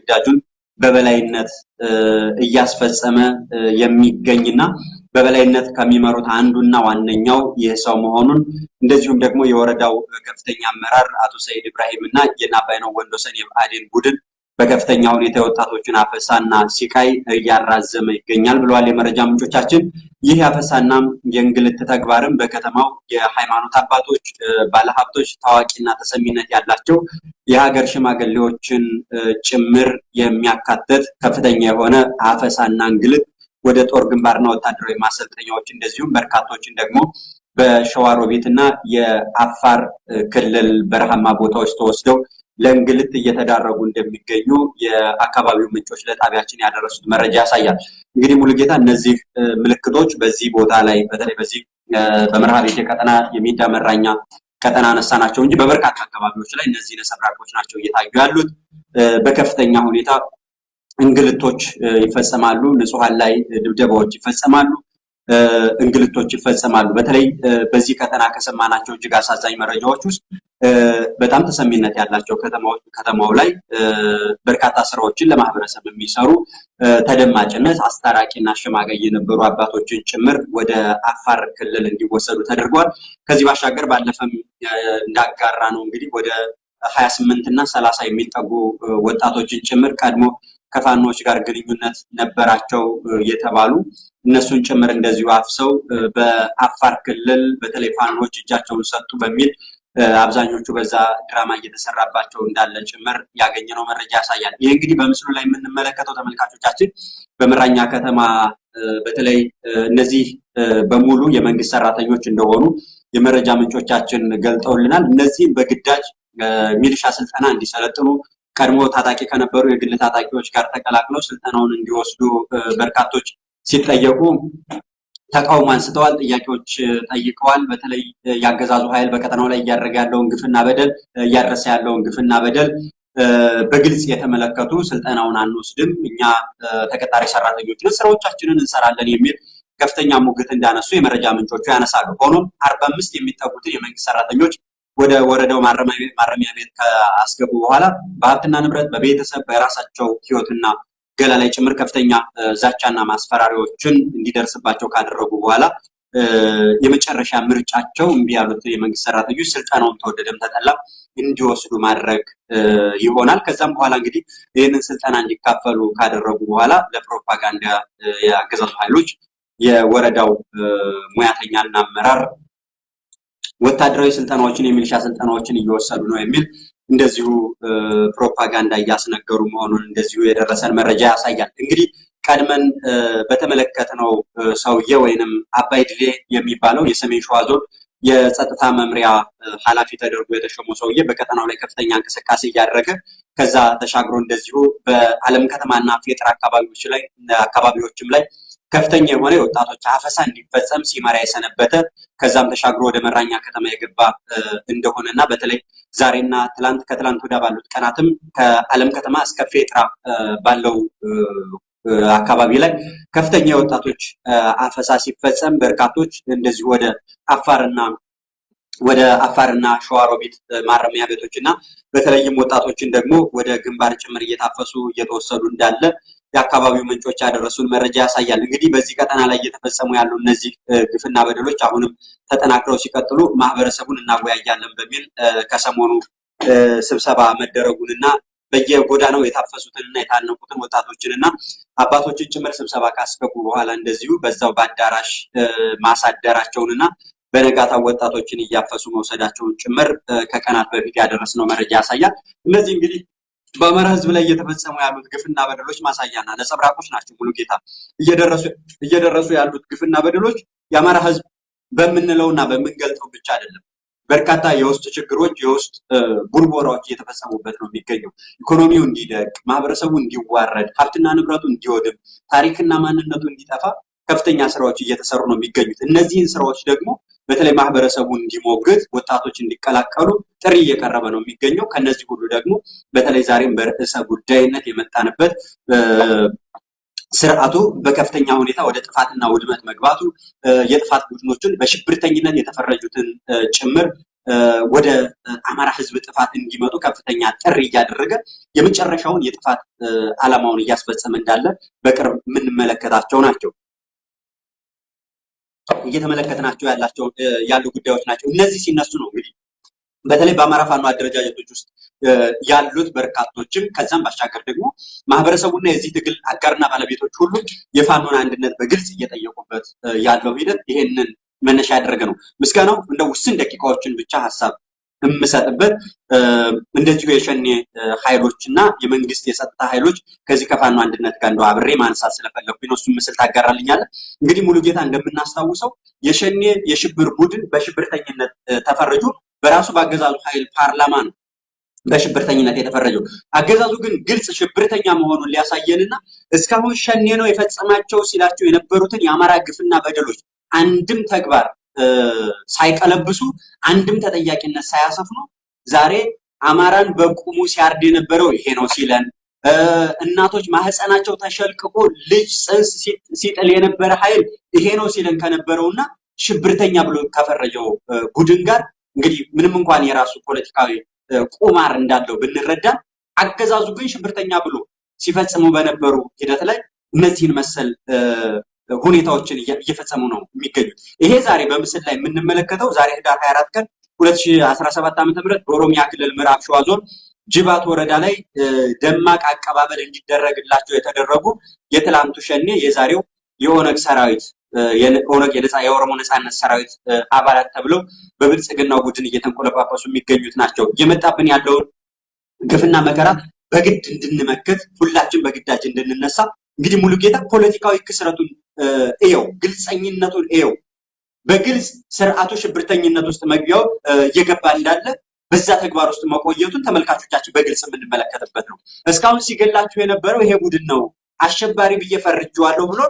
ግዳጁን በበላይነት እያስፈጸመ የሚገኝና በበላይነት ከሚመሩት አንዱና ዋነኛው ይህ ሰው መሆኑን እንደዚሁም ደግሞ የወረዳው ከፍተኛ አመራር አቶ ሰይድ ኢብራሂም እና የናባይነው ወንዶሰን የብአዴን ቡድን በከፍተኛ ሁኔታ የወጣቶችን አፈሳና ሲቃይ እያራዘመ ይገኛል ብለዋል የመረጃ ምንጮቻችን። ይህ አፈሳና የእንግልት ተግባርም በከተማው የሃይማኖት አባቶች፣ ባለሀብቶች፣ ታዋቂና ተሰሚነት ያላቸው የሀገር ሽማግሌዎችን ጭምር የሚያካትት ከፍተኛ የሆነ አፈሳና እንግልት ወደ ጦር ግንባርና ወታደራዊ ማሰልጠኛዎች እንደዚሁም በርካቶችን ደግሞ በሸዋሮቢትና የአፋር ክልል በረሃማ ቦታዎች ተወስደው ለእንግልት እየተዳረጉ እንደሚገኙ የአካባቢው ምንጮች ለጣቢያችን ያደረሱት መረጃ ያሳያል። እንግዲህ ሙሉጌታ እነዚህ ምልክቶች በዚህ ቦታ ላይ በተለይ በዚህ በመርሃቤቴ ቀጠና የሚዳ መራኛ ቀጠና አነሳናቸው እንጂ በበርካታ አካባቢዎች ላይ እነዚህ ነጸብራቆች ናቸው እየታዩ ያሉት። በከፍተኛ ሁኔታ እንግልቶች ይፈጸማሉ፣ ንጹሃን ላይ ድብደባዎች ይፈጸማሉ፣ እንግልቶች ይፈጸማሉ። በተለይ በዚህ ቀጠና ከሰማናቸው እጅግ አሳዛኝ መረጃዎች ውስጥ በጣም ተሰሚነት ያላቸው ከተማው ላይ በርካታ ስራዎችን ለማህበረሰብ የሚሰሩ ተደማጭነት አስታራቂና አሸማጋይ የነበሩ አባቶችን ጭምር ወደ አፋር ክልል እንዲወሰዱ ተደርጓል። ከዚህ ባሻገር ባለፈም እንዳጋራ ነው እንግዲህ ወደ 28 እና 30 የሚጠጉ ወጣቶችን ጭምር ቀድሞ ከፋኖች ጋር ግንኙነት ነበራቸው የተባሉ እነሱን ጭምር እንደዚሁ አፍሰው በአፋር ክልል በተለይ ፋኖች እጃቸውን ሰጡ በሚል አብዛኞቹ በዛ ድራማ እየተሰራባቸው እንዳለ ጭምር ያገኘነው መረጃ ያሳያል። ይህ እንግዲህ በምስሉ ላይ የምንመለከተው ተመልካቾቻችን በመራኛ ከተማ በተለይ እነዚህ በሙሉ የመንግስት ሰራተኞች እንደሆኑ የመረጃ ምንጮቻችን ገልጠውልናል። እነዚህም በግዳጅ ሚሊሻ ስልጠና እንዲሰለጥኑ ቀድሞ ታጣቂ ከነበሩ የግል ታጣቂዎች ጋር ተቀላቅለው ስልጠናውን እንዲወስዱ በርካቶች ሲጠየቁ ተቃውሞ አንስተዋል፣ ጥያቄዎች ጠይቀዋል። በተለይ ያገዛዙ ኃይል በቀጠናው ላይ እያደረገ ያለውን ግፍና በደል እያደረሰ ያለውን ግፍና በደል በግልጽ የተመለከቱ ስልጠናውን አንወስድም፣ እኛ ተቀጣሪ ሰራተኞች ነን፣ ስራዎቻችንን እንሰራለን የሚል ከፍተኛ ሙግት እንዳነሱ የመረጃ ምንጮቹ ያነሳሉ። ሆኖም 45 የሚጠጉትን የመንግስት ሰራተኞች ወደ ወረዳው ማረሚያ ቤት ካስገቡ በኋላ በሀብትና ንብረት በቤተሰብ በራሳቸው ህይወትና ገላ ላይ ጭምር ከፍተኛ ዛቻና ማስፈራሪያዎችን እንዲደርስባቸው ካደረጉ በኋላ የመጨረሻ ምርጫቸው እምቢ ያሉት የመንግስት ሰራተኞች ስልጠናውን ተወደደም ተጠላም እንዲወስዱ ማድረግ ይሆናል። ከዛም በኋላ እንግዲህ ይህንን ስልጠና እንዲካፈሉ ካደረጉ በኋላ ለፕሮፓጋንዳ የአገዛዙ ኃይሎች የወረዳው ሙያተኛና አመራር ወታደራዊ ስልጠናዎችን የሚሊሻ ስልጠናዎችን እየወሰዱ ነው የሚል እንደዚሁ ፕሮፓጋንዳ እያስነገሩ መሆኑን እንደዚሁ የደረሰን መረጃ ያሳያል። እንግዲህ ቀድመን በተመለከተነው ሰውዬ ወይንም አባይ ድሌ የሚባለው የሰሜን ሸዋ ዞን የጸጥታ መምሪያ ኃላፊ ተደርጎ የተሾመው ሰውዬ በቀጠናው ላይ ከፍተኛ እንቅስቃሴ እያደረገ ከዛ ተሻግሮ እንደዚሁ በአለም ከተማና ፌጥራ አካባቢዎችም ላይ ከፍተኛ የሆነ የወጣቶች አፈሳ እንዲፈጸም ሲመራ የሰነበተ ከዛም ተሻግሮ ወደ መራኛ ከተማ የገባ እንደሆነና በተለይ ዛሬና ከትላንት ወዲያ ባሉት ቀናትም ከአለም ከተማ እስከ ፌጥራ ባለው አካባቢ ላይ ከፍተኛ የወጣቶች አፈሳ ሲፈጸም በርካቶች እንደዚሁ ወደ አፋርና ሸዋሮቢት ማረሚያ ቤቶችና በተለይም ወጣቶችን ደግሞ ወደ ግንባር ጭምር እየታፈሱ እየተወሰዱ እንዳለ የአካባቢው ምንጮች ያደረሱን መረጃ ያሳያል። እንግዲህ በዚህ ቀጠና ላይ እየተፈጸሙ ያሉ እነዚህ ግፍና በደሎች አሁንም ተጠናክረው ሲቀጥሉ ማህበረሰቡን እናወያያለን በሚል ከሰሞኑ ስብሰባ መደረጉንና በየጎዳናው የታፈሱትንና የታነቁትን ወጣቶችንና አባቶችን ጭምር ስብሰባ ካስገቡ በኋላ እንደዚሁ በዛው በአዳራሽ ማሳደራቸውንና በነጋታው ወጣቶችን እያፈሱ መውሰዳቸውን ጭምር ከቀናት በፊት ያደረስነው መረጃ ያሳያል። እነዚህ እንግዲህ በአማራ ህዝብ ላይ እየተፈጸሙ ያሉት ግፍና በደሎች ማሳያና ነጸብራቆች ናቸው። ሙሉጌታ እየደረሱ ያሉት ግፍና በደሎች የአማራ ህዝብ በምንለውና በምንገልጠው ብቻ አይደለም። በርካታ የውስጥ ችግሮች የውስጥ ቡርቦራዎች እየተፈጸሙበት ነው የሚገኘው። ኢኮኖሚው እንዲደቅ፣ ማህበረሰቡ እንዲዋረድ፣ ሀብትና ንብረቱ እንዲወድም፣ ታሪክና ማንነቱ እንዲጠፋ ከፍተኛ ስራዎች እየተሰሩ ነው የሚገኙት። እነዚህን ስራዎች ደግሞ በተለይ ማህበረሰቡ እንዲሞግት፣ ወጣቶች እንዲቀላቀሉ ጥሪ እየቀረበ ነው የሚገኘው። ከነዚህ ሁሉ ደግሞ በተለይ ዛሬም በርዕሰ ጉዳይነት የመጣንበት ስርዓቱ በከፍተኛ ሁኔታ ወደ ጥፋትና ውድመት መግባቱ የጥፋት ቡድኖችን በሽብርተኝነት የተፈረጁትን ጭምር ወደ አማራ ህዝብ ጥፋት እንዲመጡ ከፍተኛ ጥሪ እያደረገ የመጨረሻውን የጥፋት ዓላማውን እያስፈጸመ እንዳለ በቅርብ የምንመለከታቸው ናቸው። እየተመለከትናቸው ያሉ ጉዳዮች ናቸው። እነዚህ ሲነሱ ነው እንግዲህ በተለይ በአማራ ፋኖ አደረጃጀቶች ውስጥ ያሉት በርካቶችም ከዛም ባሻገር ደግሞ ማህበረሰቡና የዚህ ትግል አጋርና ባለቤቶች ሁሉ የፋኖን አንድነት በግልጽ እየጠየቁበት ያለው ሂደት ይሄንን መነሻ ያደረገ ነው። ምስጋናው እንደ ውስን ደቂቃዎችን ብቻ ሀሳብ የምሰጥበት እንደዚሁ የሸኔ ኃይሎችና የመንግስት የጸጥታ ኃይሎች ከዚህ ከፋኖ አንድነት ጋር እንደው አብሬ ማንሳት ስለፈለኩኝ ነው። እሱን ምስል ታጋራልኛለህ። እንግዲህ ሙሉጌታ እንደምናስታውሰው የሸኔ የሽብር ቡድን በሽብርተኝነት ተፈርጆ በራሱ በአገዛዙ ኃይል ፓርላማ ነው በሽብርተኝነት የተፈረጀው። አገዛዙ ግን ግልጽ ሽብርተኛ መሆኑን ሊያሳየንና እስካሁን ሸኔ ነው የፈጸማቸው ሲላቸው የነበሩትን የአማራ ግፍና በደሎች አንድም ተግባር ሳይቀለብሱ አንድም ተጠያቂነት ሳያሰፍኑ ዛሬ አማራን በቁሙ ሲያርድ የነበረው ይሄ ነው ሲለን፣ እናቶች ማህፀናቸው ተሸልቅቆ ልጅ ጽንስ ሲጥል የነበረ ኃይል ይሄ ነው ሲለን ከነበረውና ሽብርተኛ ብሎ ከፈረጀው ቡድን ጋር እንግዲህ ምንም እንኳን የራሱ ፖለቲካዊ ቁማር እንዳለው ብንረዳ አገዛዙ ግን ሽብርተኛ ብሎ ሲፈጽሙ በነበሩ ሂደት ላይ እነዚህን መሰል ሁኔታዎችን እየፈጸሙ ነው የሚገኙት። ይሄ ዛሬ በምስል ላይ የምንመለከተው ዛሬ ህዳር 24 ቀን 2017 ዓ.ም በኦሮሚያ ክልል ምዕራብ ሸዋ ዞን ጅባት ወረዳ ላይ ደማቅ አቀባበል እንዲደረግላቸው የተደረጉ የትላንቱ ሸኔ የዛሬው የኦነግ ሰራዊት የኦሮሞ ነጻነት ሰራዊት አባላት ተብለው በብልጽግናው ቡድን እየተንቆለጳጳሱ የሚገኙት ናቸው። እየመጣብን ያለውን ግፍና መከራ በግድ እንድንመክት ሁላችን በግዳጅ እንድንነሳ እንግዲህ ሙሉጌታ ፖለቲካዊ ክስረቱን እየው፣ ግልጸኝነቱን እየው፣ በግልጽ ስርዓቱ ሽብርተኝነት ውስጥ መግቢያው እየገባ እንዳለ በዛ ተግባር ውስጥ መቆየቱን ተመልካቾቻችን በግልጽ የምንመለከትበት ነው። እስካሁን ሲገላችሁ የነበረው ይሄ ቡድን ነው አሸባሪ ብዬ ፈርጄዋለሁ ብሎ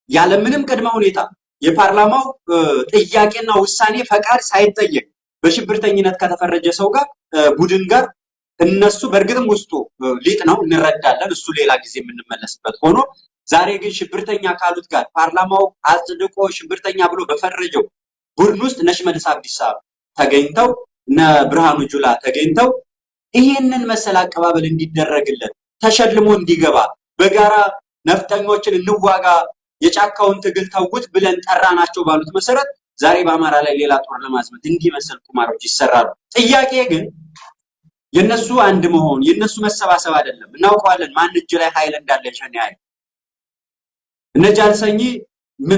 ያለምንም ቅድመ ሁኔታ የፓርላማው ጥያቄና ውሳኔ ፈቃድ ሳይጠየቅ በሽብርተኝነት ከተፈረጀ ሰው ጋር ቡድን ጋር እነሱ በእርግጥም ውስጡ ሊጥ ነው እንረዳለን፣ እሱ ሌላ ጊዜ የምንመለስበት ሆኖ ዛሬ ግን ሽብርተኛ ካሉት ጋር ፓርላማው አጽድቆ ሽብርተኛ ብሎ በፈረጀው ቡድን ውስጥ እነ ሽመልስ አብዲሳ ተገኝተው እነ ብርሃኑ ጁላ ተገኝተው ይህንን መሰል አቀባበል እንዲደረግለት ተሸልሞ እንዲገባ በጋራ ነፍጠኞችን እንዋጋ የጫካውን ትግል ተውት ብለን ጠራናቸው ባሉት መሰረት ዛሬ በአማራ ላይ ሌላ ጦር ለማዝመት እንዲህ መሰል ቁማሮች ይሰራሉ። ጥያቄ ግን የነሱ አንድ መሆን የነሱ መሰባሰብ አይደለም። እናውቀዋለን ማን እጅ ላይ ኃይል እንዳለ ሸኔ ኃይል እነ ጃልሰኝ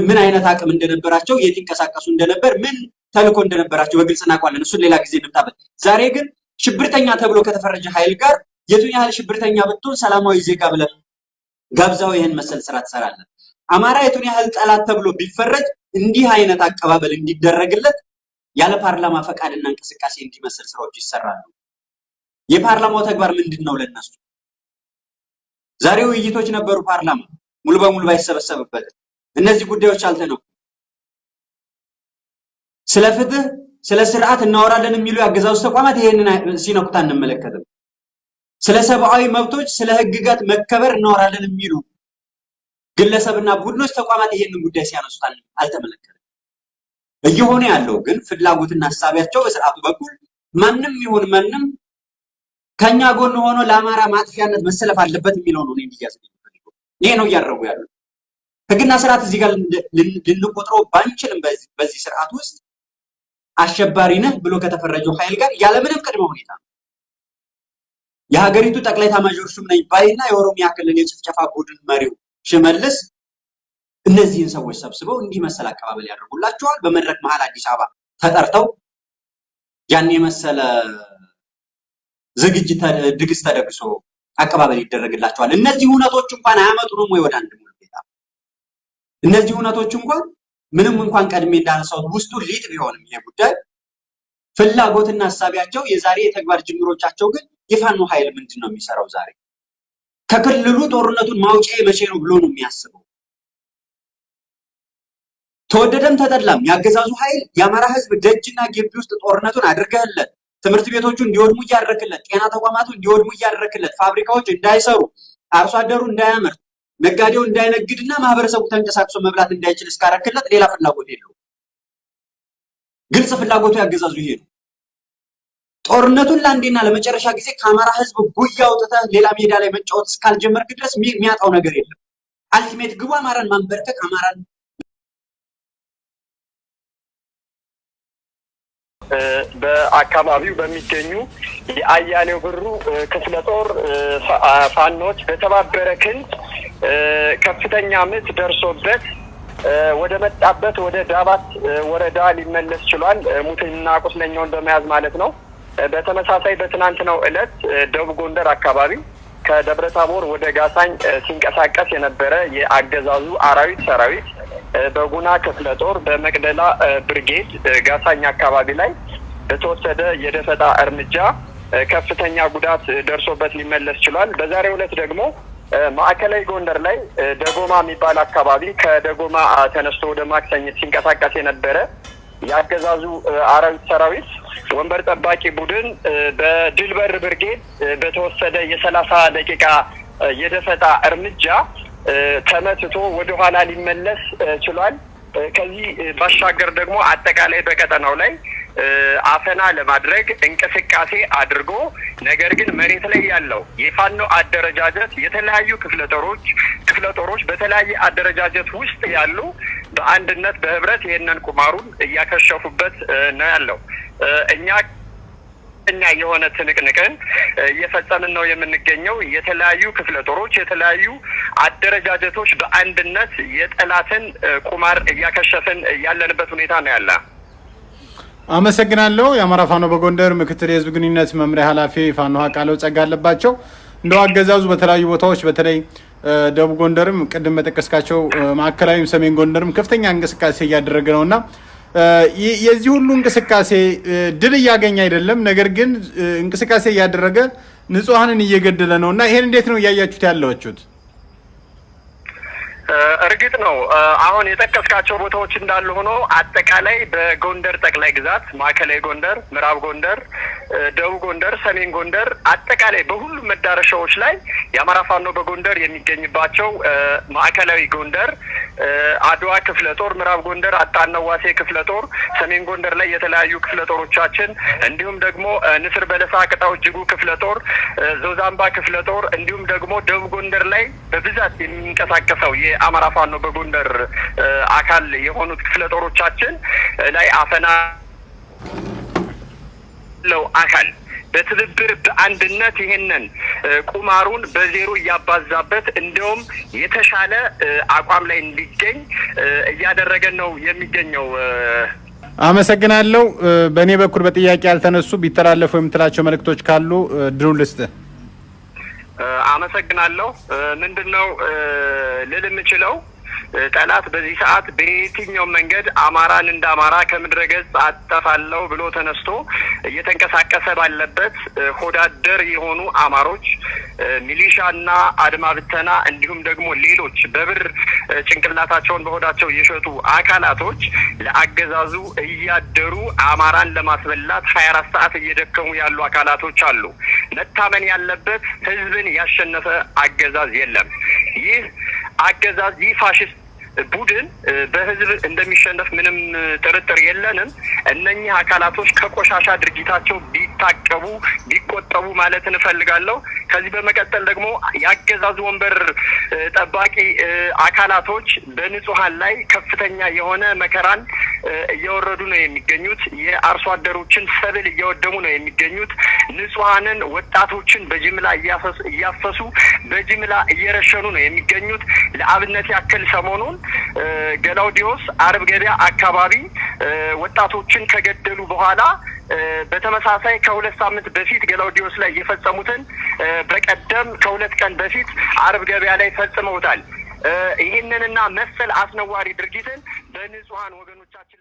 ምን አይነት አቅም እንደነበራቸው የት ይንቀሳቀሱ እንደነበር ምን ተልኮ እንደነበራቸው በግልጽ እናውቀዋለን። እሱን ሌላ ጊዜ እንምጣበት። ዛሬ ግን ሽብርተኛ ተብሎ ከተፈረጀ ኃይል ጋር የቱን ያህል ሽብርተኛ ብትሆን ሰላማዊ ዜጋ ብለህ ጋብዛው ይሄን መሰል ስራ ትሰራለህ። አማራ የቱን ያህል ጠላት ተብሎ ቢፈረጅ እንዲህ አይነት አቀባበል እንዲደረግለት ያለ ፓርላማ ፈቃድና እንቅስቃሴ እንዲመስል ስራዎች ይሰራሉ። የፓርላማው ተግባር ምንድነው ለነሱ? ዛሬ ውይይቶች ነበሩ። ፓርላማ ሙሉ በሙሉ ባይሰበሰብበት እነዚህ ጉዳዮች አልተነኩም። ስለ ፍትህ ስለ ስርዓት እናወራለን የሚሉ ያገዛዙ ተቋማት ይሄንን ሲነኩት አንመለከትም። ስለ ሰብአዊ መብቶች ስለ ህግጋት መከበር እናወራለን የሚሉ ግለሰብና ቡድኖች ተቋማት ይሄንን ጉዳይ ሲያነሱት አልተመለከትም። እየሆነ ያለው ግን ፍላጎትና ሐሳቢያቸው በስርዓቱ በኩል ማንም ይሁን ማንም ከኛ ጎን ሆኖ ለአማራ ማጥፊያነት መሰለፍ አለበት የሚለው ነው እንዲያዝ ነው። ይሄ ነው እያደረጉ ያለው። ህግና ስርዓት እዚህ ጋር ልንቆጥረው ባንችልም በዚህ ስርዓት ውስጥ አሸባሪ ነህ ብሎ ከተፈረጀው ኃይል ጋር ያለምንም ቅድመ ሁኔታ የሀገሪቱ ጠቅላይ ኤታማዦር ሹም ነኝ ባይና የኦሮሚያ ክልል የጭፍጨፋ ቡድን መሪው ሽመልስ እነዚህን ሰዎች ሰብስበው እንዲህ መሰል አቀባበል ያደርጉላቸዋል። በመድረክ መሃል አዲስ አበባ ተጠርተው ያን የመሰለ ዝግጅት ድግስ ተደግሶ አቀባበል ይደረግላቸዋል። እነዚህ ሁነቶች እንኳን አያመጡንም ወይ ወደ አንድ ሙሉ ቤታ? እነዚህ ሁነቶች እንኳን ምንም እንኳን ቀድሜ እንዳነሳሁት ውስጡ ሊጥ ቢሆንም ይሄ ጉዳይ ፍላጎትና ሐሳቢያቸው የዛሬ የተግባር ጅምሮቻቸው ግን የፋኖ ኃይል ምንድነው የሚሰራው? ዛሬ ከክልሉ ጦርነቱን ማውጫ መቼ ነው ብሎ ነው የሚያስበው? ተወደደም ተጠላም ያገዛዙ ኃይል የአማራ ህዝብ ደጅና ግቢ ውስጥ ጦርነቱን አድርገህለት ትምህርት ቤቶቹ እንዲወድሙ እያደረክለት ጤና ተቋማቱ እንዲወድሙ እያደረክለት ፋብሪካዎች እንዳይሰሩ አርሶ አደሩ እንዳያመርት ነጋዴው እንዳይነግድና ማህበረሰቡ ተንቀሳቅሶ መብላት እንዳይችል እስካረክለት ሌላ ፍላጎት የለውም። ግልጽ ፍላጎቱ ያገዛዙ ይሄ ነው። ጦርነቱን ለአንዴና ለመጨረሻ ጊዜ ከአማራ ህዝብ ጉያ አውጥተህ ሌላ ሜዳ ላይ መጫወት እስካልጀመርክ ድረስ የሚያጣው ነገር የለም። አልቲሜት ግቡ አማራን ማንበርከክ፣ አማራን በአካባቢው በሚገኙ የአያሌው ብሩ ክፍለ ጦር ፋኖች በተባበረ ክንድ ከፍተኛ ምት ደርሶበት ወደ መጣበት ወደ ዳባት ወረዳ ሊመለስ ችሏል። ሙትና ቁስለኛውን በመያዝ ማለት ነው። በተመሳሳይ በትናንትናው ዕለት ደቡብ ጎንደር አካባቢ ከደብረ ታቦር ወደ ጋሳኝ ሲንቀሳቀስ የነበረ የአገዛዙ አራዊት ሰራዊት በጉና ክፍለ ጦር በመቅደላ ብርጌድ ጋሳኝ አካባቢ ላይ በተወሰደ የደፈጣ እርምጃ ከፍተኛ ጉዳት ደርሶበት ሊመለስ ችሏል። በዛሬው ዕለት ደግሞ ማዕከላዊ ጎንደር ላይ ደጎማ የሚባል አካባቢ ከደጎማ ተነስቶ ወደ ማክሰኝት ሲንቀሳቀስ የነበረ የአገዛዙ አራዊት ሰራዊት ወንበር ጠባቂ ቡድን በድልበር ብርጌድ በተወሰደ የ30 ደቂቃ የደፈጣ እርምጃ ተመትቶ ወደ ኋላ ሊመለስ ችሏል። ከዚህ ባሻገር ደግሞ አጠቃላይ በቀጠናው ላይ አፈና ለማድረግ እንቅስቃሴ አድርጎ ነገር ግን መሬት ላይ ያለው የፋኖ አደረጃጀት የተለያዩ ክፍለ ጦሮች በተለያየ አደረጃጀት ውስጥ ያሉ በአንድነት በህብረት ይሄንን ቁማሩን እያከሸፉበት ነው ያለው። እኛ የሆነ ትንቅንቅን እየፈጸምን ነው የምንገኘው። የተለያዩ ክፍለ ጦሮች የተለያዩ አደረጃጀቶች በአንድነት የጠላትን ቁማር እያከሸፍን ያለንበት ሁኔታ ነው ያለ። አመሰግናለሁ። የአማራ ፋኖ በጎንደር ምክትል የህዝብ ግንኙነት መምሪያ ኃላፊ ፋኖ ሀቃለው ጸጋ አለባቸው። እንደው አገዛዙ በተለያዩ ቦታዎች በተለይ ደቡብ ጎንደርም ቅድም በጠቀስካቸው ማዕከላዊም ሰሜን ጎንደርም ከፍተኛ እንቅስቃሴ እያደረገ ነውና የዚህ ሁሉ እንቅስቃሴ ድል እያገኘ አይደለም። ነገር ግን እንቅስቃሴ እያደረገ ንጹሃንን እየገደለ ነውና ይሄን እንዴት ነው እያያችሁት ያላችሁት? እርግጥ ነው አሁን የጠቀስካቸው ቦታዎች እንዳሉ ሆኖ አጠቃላይ በጎንደር ጠቅላይ ግዛት ማዕከላዊ ጎንደር፣ ምዕራብ ጎንደር፣ ደቡብ ጎንደር፣ ሰሜን ጎንደር አጠቃላይ በሁሉም መዳረሻዎች ላይ የአማራ ፋኖ በጎንደር የሚገኝባቸው ማዕከላዊ ጎንደር አድዋ ክፍለ ጦር፣ ምዕራብ ጎንደር አጣናዋሴ ክፍለ ጦር፣ ሰሜን ጎንደር ላይ የተለያዩ ክፍለ ጦሮቻችን እንዲሁም ደግሞ ንስር በለሳ ቅጣው እጅጉ ክፍለ ጦር፣ ዞዛምባ ክፍለ ጦር እንዲሁም ደግሞ ደቡብ ጎንደር ላይ በብዛት የሚንቀሳቀሰው የአማራ ፋኖ በጎንደር አካል የሆኑት ክፍለ ጦሮቻችን ላይ አፈና ለው አካል በትብብር በአንድነት ይሄንን ቁማሩን በዜሮ እያባዛበት እንደውም የተሻለ አቋም ላይ እንዲገኝ እያደረገ ነው የሚገኘው። አመሰግናለሁ። በእኔ በኩል በጥያቄ ያልተነሱ ቢተላለፉ የምትላቸው መልእክቶች ካሉ ድሩን ልስጥ። አመሰግናለሁ። ምንድነው ልል የምችለው ጠላት በዚህ ሰዓት በየትኛው መንገድ አማራን እንደ አማራ ከምድረ ገጽ አጠፋለሁ ብሎ ተነስቶ እየተንቀሳቀሰ ባለበት ሆዳደር የሆኑ አማሮች ሚሊሻና አድማ ብተና እንዲሁም ደግሞ ሌሎች በብር ጭንቅላታቸውን በሆዳቸው የሸጡ አካላቶች ለአገዛዙ እያደሩ አማራን ለማስበላት 24 ሰዓት እየደከሙ ያሉ አካላቶች አሉ። መታመን ያለበት ህዝብን ያሸነፈ አገዛዝ የለም። ይህ አገዛዝ ይህ ፋሽስት ቡድን በህዝብ እንደሚሸነፍ ምንም ጥርጥር የለንም። እነኚህ አካላቶች ከቆሻሻ ድርጊታቸው ቢታቀቡ ቢቆጠቡ ማለት እንፈልጋለሁ። ከዚህ በመቀጠል ደግሞ ያገዛዙ ወንበር ጠባቂ አካላቶች በንጹሃን ላይ ከፍተኛ የሆነ መከራን እየወረዱ ነው የሚገኙት። የአርሶ አደሮችን ሰብል እየወደሙ ነው የሚገኙት። ንጹሃንን ወጣቶችን በጅምላ እያፈሱ በጅምላ እየረሸኑ ነው የሚገኙት። ለአብነት ያክል ሰሞኑን ገላውዲዮስ አርብ ገበያ አካባቢ ወጣቶችን ከገደሉ በኋላ በተመሳሳይ ከ2 ሳምንት በፊት ገላውዲዮስ ላይ የፈጸሙትን በቀደም ከ2 ቀን በፊት አርብ ገበያ ላይ ፈጽመውታል። ይህንንና መሰል አስነዋሪ ድርጊትን በንጹሃን ወገኖቻችን